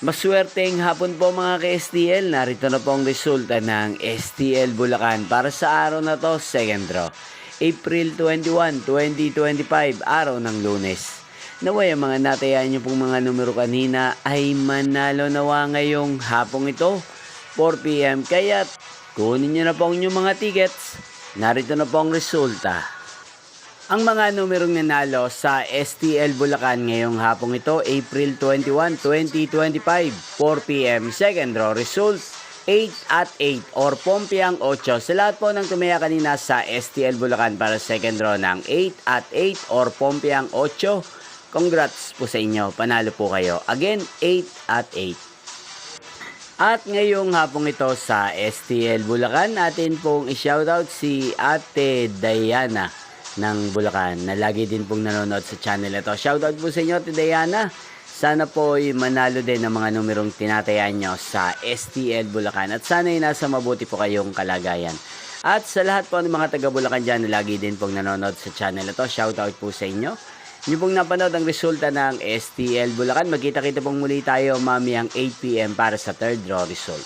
Maswerteng hapon po mga ka-STL. Narito na po ang resulta ng STL Bulacan para sa araw na to, second draw. April 21, 2025, araw ng Lunes. Naway ang mga natayaan nyo pong mga numero kanina ay manalo nawa ngayong hapong ito, 4 PM. Kaya kunin nyo na po ang inyong mga tickets. Narito na po ang resulta. Ang mga numerong nanalo sa STL Bulacan ngayong hapong ito, April 21, 2025, 4 PM. Second draw result, 8 at 8 or Pompiang 8. Sa lahat po ng tumaya kanina sa STL Bulacan para second draw ng 8 at 8 or Pompiang 8, congrats po sa inyo. Panalo po kayo. Again, 8 at 8. At ngayong hapong ito sa STL Bulacan, natin pong i-shoutout si Ate Diana ng Bulacan na lagi din pong nanonood sa channel ito. Shoutout po sa inyo, Ate Diana. Sana po ay manalo din ng mga numerong tinatayaan nyo sa STL Bulacan at sana ay nasa mabuti po kayong kalagayan. At sa lahat po ng mga taga Bulacan dyan na lagi din pong nanonood sa channel ito, shoutout po sa inyo. Nyo pong napanood ang resulta ng STL Bulacan. Magkita-kita pong muli tayo mamayang 8 PM para sa third draw result.